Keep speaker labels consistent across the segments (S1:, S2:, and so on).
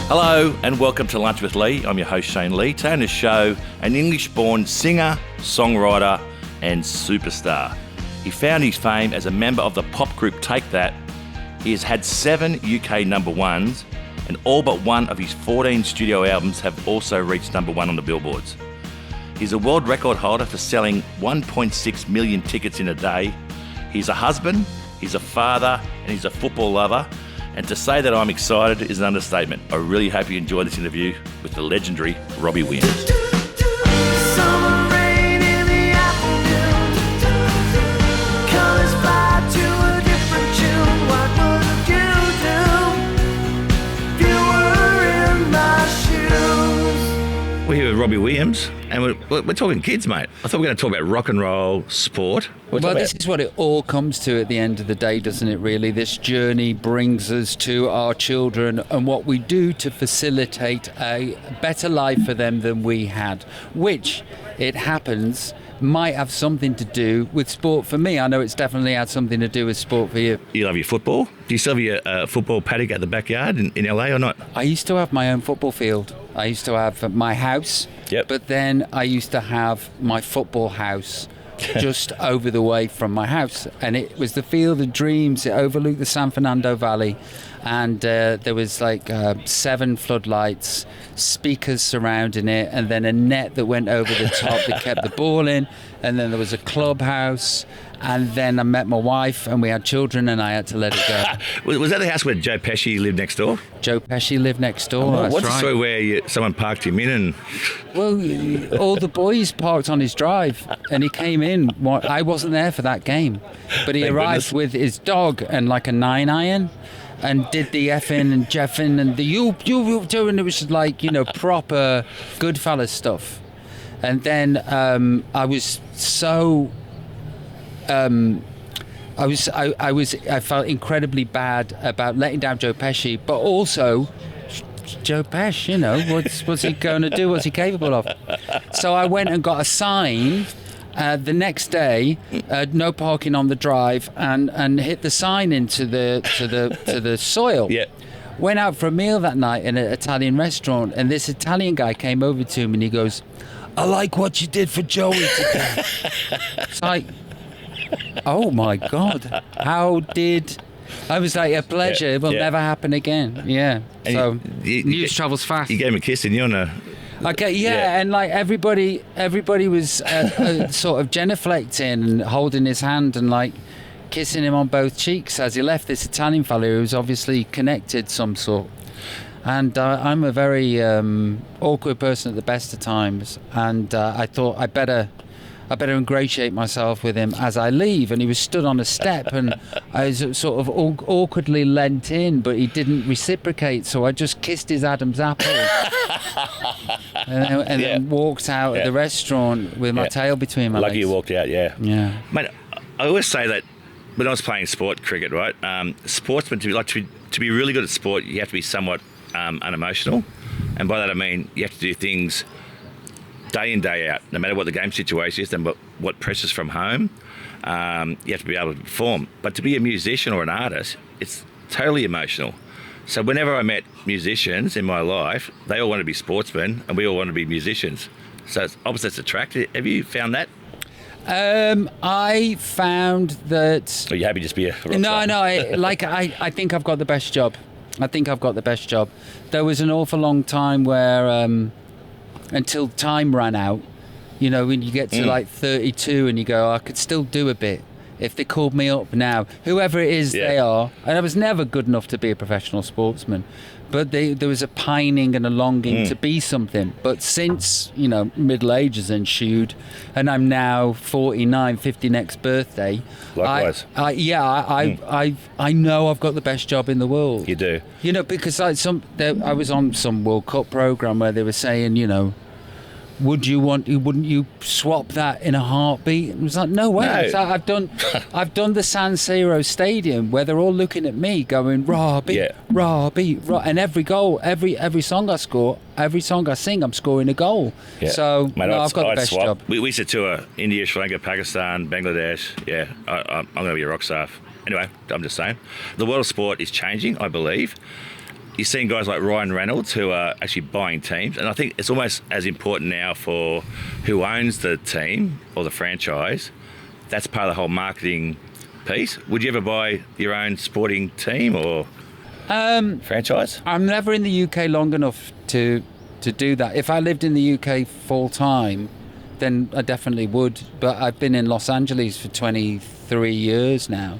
S1: Hello and welcome to Lunch with Lee. I'm your host Shane Lee. Today on the show, an English-born singer, songwriter and superstar. He found his fame as a member of the pop group Take That. He has had 7 UK number ones and all but one of his 14 studio albums have also reached number one on the billboards. He's a world record holder for selling 1.6 million tickets in a day. He's a husband, he's a father and he's a football lover. And to say that I'm excited is an understatement. I really hope you enjoy this interview with the legendary Robbie Williams. We're here with Robbie Williams, and we're talking kids, mate. I thought we were going to talk about rock and roll, sport.
S2: Well, this is what it all comes to at the end of the day, doesn't it, really? This journey brings us to our children and what we do to facilitate a better life for them than we had, which, it happens, might have something to do with sport for me. I know it's definitely had something to do with sport for you.
S1: You love your football? Do you still have your football paddock at the backyard in LA or not?
S2: I used to have my own football field. I used to have my house, but then I used to have my football house just over the way from my house, and it was the field of dreams. It overlooked the San Fernando Valley, and there was like 7 floodlights, speakers surrounding it, and then a net that went over the top that kept the ball in, and then there was a clubhouse, and then I met my wife and we had children and I had to let it
S1: go. Was that the house where Joe Pesci lived next door?
S2: Joe Pesci lived next door.
S1: What's the story where someone parked him in and...
S2: Well, all the boys parked on his drive and he came in. I wasn't there for that game, but he arrived with his dog and like a 9-iron and did the effing and jeffing and the you doing. It was like, proper Goodfellas stuff. And then I was so... I felt incredibly bad about letting down Joe Pesci, but also Joe Pesci, what's he going to do? What's he capable of? So I went and got a sign the next day, no parking on the drive, and hit the sign into the soil. Yeah. Went out for a meal that night in an Italian restaurant, and this Italian guy came over to me and he goes, "I like what you did for Joey today." It's like, oh my God, how did... I was like, a pleasure, it will never happen again. Yeah, and so news travels fast.
S1: You gave him a kiss and you're on a...
S2: Okay, and like everybody was sort of genuflecting and holding his hand and like kissing him on both cheeks as he left, this Italian fellow who was obviously connected some sort. And I'm a very awkward person at the best of times, and I thought I better ingratiate myself with him as I leave. And he was stood on a step, and I was sort of awkwardly leant in, but he didn't reciprocate, so I just kissed his Adam's apple and then walked out of the restaurant with my tail between my legs.
S1: Lucky you walked out, yeah. Mate, I always say that when I was playing cricket, right, sportsmen, to be really good at sport, you have to be somewhat unemotional, and by that I mean you have to do things day in, day out, no matter what the game situation is and what pressures from home. You have to be able to perform. But to be a musician or an artist, it's totally emotional. So whenever I met musicians in my life, they all want to be sportsmen and we all want to be musicians. So it's opposites attract. Have you found that?
S2: I found that...
S1: Are you happy to just be a rock
S2: No,
S1: star?
S2: I think I've got the best job. There was an awful long time where... until time ran out, when you get to like 32 and you go, I could still do a bit if they called me up now, whoever it is they are. And I was never good enough to be a professional sportsman, but there was a pining and a longing to be something. But since middle age has ensued and I'm now 49, 50 next birthday,
S1: likewise.
S2: I know I've got the best job in the world.
S1: You do,
S2: because I was on some World Cup program where they were saying, wouldn't you swap that in a heartbeat? And it was like, no way.
S1: No.
S2: So I've done the San Siro Stadium where they're all looking at me going, Robbie, and every goal, every song I score, every song I sing, I'm scoring a goal. Yeah. So
S1: mate,
S2: I've got the best job.
S1: We used to tour India, Sri Lanka, Pakistan, Bangladesh. Yeah, I'm going to be a rock star. Anyway, I'm just saying, the world of sport is changing, I believe. you're seeing guys like Ryan Reynolds who are actually buying teams, and I think it's almost as important now for who owns the team or the franchise. That's part of the whole marketing piece. Would you ever buy your own sporting team or franchise?
S2: I'm never in the UK long enough to do that. If I lived in the UK full time, then I definitely would. But I've been in Los Angeles for 23 years now.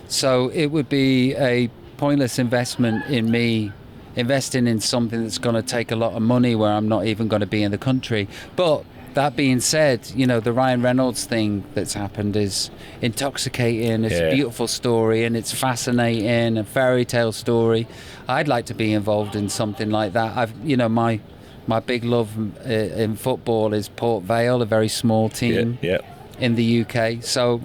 S2: So it would be a pointless investment in me investing in something that's going to take a lot of money where I'm not even going to be in the country. But that being said, the Ryan Reynolds thing that's happened is intoxicating. It's a beautiful story and it's fascinating, a fairy tale story. I'd like to be involved in something like that. My big love in football is Port Vale, a very small team in the UK. So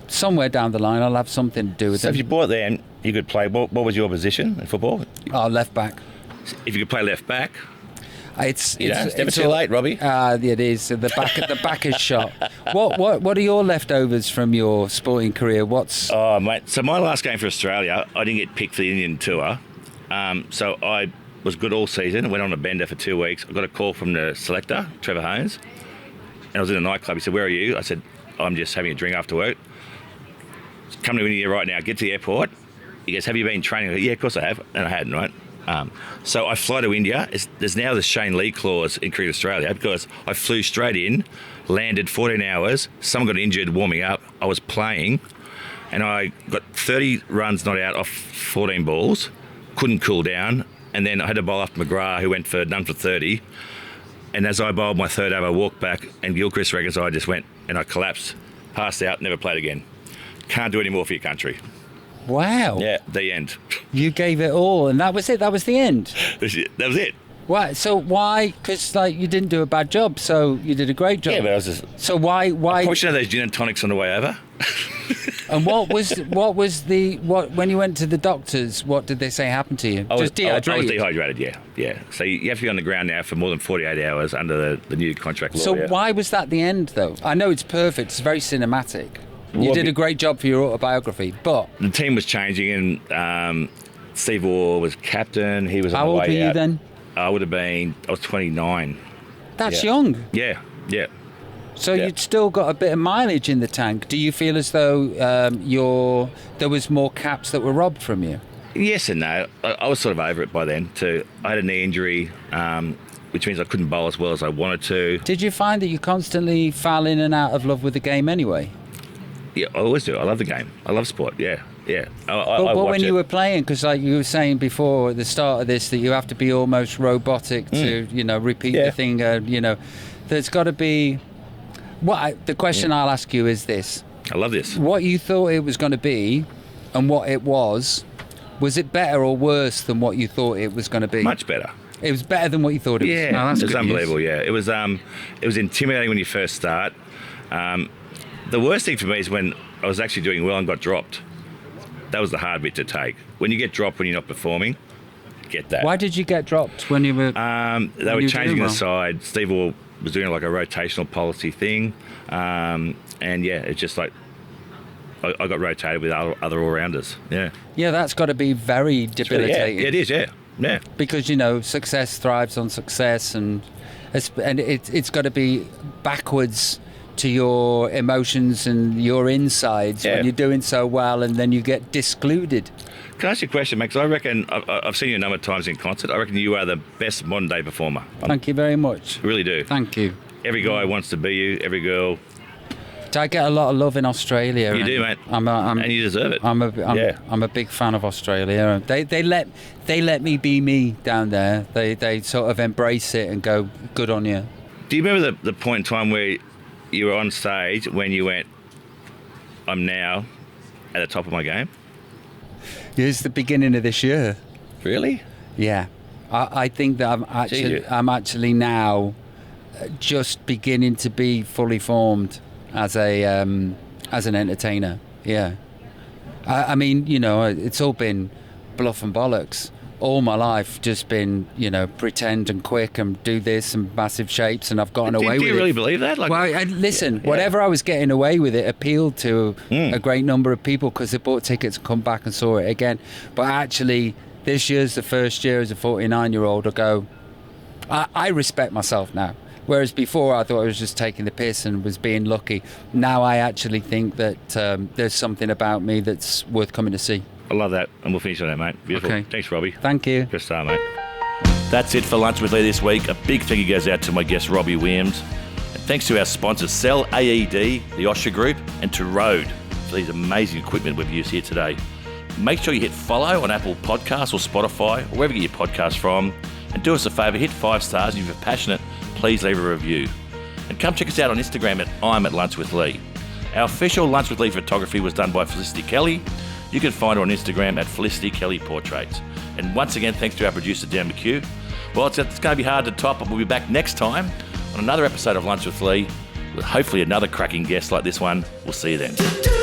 S2: somewhere down the line, I'll have something to do with it.
S1: So if you bought them, you could play. What was your position in football?
S2: Oh, left back.
S1: If you could play left back,
S2: it's
S1: never too late, Robbie.
S2: It is. The back is shot. What are your leftovers from your sporting career?
S1: Oh, mate. So my last game for Australia, I didn't get picked for the Indian tour. So I was good all season. Went on a bender for 2 weeks. I got a call from the selector, Trevor Holmes, and I was in a nightclub. He said, "Where are you?" I said, "I'm just having a drink after work. Come to India right now. Get to the airport." He goes, "Have you been training?" I go, "Yeah, of course I have," and I hadn't, right? So I fly to India. There's now the Shane Lee clause in Cricket Australia because I flew straight in, landed 14 hours. Someone got injured warming up. I was playing, and I got 30 runs not out off 14 balls. Couldn't cool down, and then I had to bowl after McGrath, who went for none for 30. And as I bowled my third over, I walked back, and Gilchrist reckons I just went and I collapsed, passed out, never played again. Can't do any more for your country.
S2: Wow.
S1: Yeah, the end.
S2: You gave it all, and that was it. That was the end.
S1: That was it.
S2: Why? So why? Because you didn't do a bad job, so you did a great job.
S1: Yeah, but I was just.
S2: So why?
S1: I probably should have those gin and tonics on the way over.
S2: And what was when you went to the doctors? What did they say happened to you? Just dehydrated.
S1: I was dehydrated. Yeah. So you have to be on the ground now for more than 48 hours under the new contract law.
S2: So why was that the end, though? I know it's perfect. It's very cinematic. You did a great job for your autobiography, but
S1: the team was changing, and Steve Waugh was captain. He was on the way out.
S2: How old were you then?
S1: I was 29.
S2: That's young.
S1: Yeah.
S2: So you'd still got a bit of mileage in the tank. Do you feel as though there was more caps that were robbed from you?
S1: Yes and no. I was sort of over it by then too. I had a knee injury, which means I couldn't bowl as well as I wanted to.
S2: Did you find that you constantly fell in and out of love with the game anyway?
S1: Yeah, I always do. I love the game. I love sport. Yeah.
S2: But when you were playing, because like you were saying before at the start of this, that you have to be almost robotic to, repeat the thing. There's got to be. The question I'll ask you is this.
S1: I love this.
S2: What you thought it was going to be, and what it was it better or worse than what you thought it was going to be?
S1: Much better.
S2: It was better than what you thought it was.
S1: Yeah, it was unbelievable. Yeah, it was intimidating when you first start. The worst thing for me is when I was actually doing well and got dropped. That was the hard bit to take. When you get dropped when you're not performing, get that.
S2: Why did you get dropped when you were?
S1: They were changing the side. Steve Waugh was doing like a rotational policy thing, it's just like I got rotated with other all-rounders. Yeah.
S2: Yeah, that's got to be very debilitating.
S1: Yeah, it is. Yeah.
S2: Because success thrives on success, and it's got to be backwards to your emotions and your insides when you're doing so well, and then you get discluded.
S1: Can I ask you a question, Max? I reckon I've seen you a number of times in concert. I reckon you are the best modern day performer.
S2: Thank you very much.
S1: I really do.
S2: Thank you.
S1: Every guy wants to be you. Every girl.
S2: I get a lot of love in Australia.
S1: You do, mate. And you deserve it.
S2: I'm a big fan of Australia. They let me be me down there. They sort of embrace it and go, good on you.
S1: Do you remember the point in time where you were on stage when you went, I'm now at the top of my game?
S2: It's the beginning of this year.
S1: Really?
S2: Yeah. I think that I'm actually now just beginning to be fully formed as an entertainer. Yeah. I mean, it's all been bluff and bollocks. All my life just been, pretend and quick and do this and massive shapes, and I've gotten away with it.
S1: Do you really believe that?
S2: Whatever I was getting away with, it appealed to a great number of people because they bought tickets and come back and saw it again. But actually, this year's the first year as a 49-year-old I go, I respect myself now. Whereas before I thought I was just taking the piss and was being lucky. Now I actually think that there's something about me that's worth coming to see.
S1: I love that. And we'll finish on that, mate. Beautiful.
S2: Okay.
S1: Thanks, Robbie.
S2: Thank you.
S1: Good start, mate. That's it for Lunch with Lee this week. A big thank you goes out to my guest, Robbie Williams. And thanks to our sponsors, Cell AED, the Osher Group, and to Rode for these amazing equipment we've used here today. Make sure you hit follow on Apple Podcasts or Spotify, or wherever you get your podcasts from. And do us a favour, hit 5 stars. And if you're passionate, please leave a review. And come check us out on Instagram at I'm at Lunch with Lee. Our official Lunch with Lee photography was done by Felicity Kelly. You can find her on Instagram at Felicity Kelly Portraits. And once again, thanks to our producer, Dan McHugh. Well, it's going to be hard to top, but we'll be back next time on another episode of Lunch with Lee with hopefully another cracking guest like this one. We'll see you then.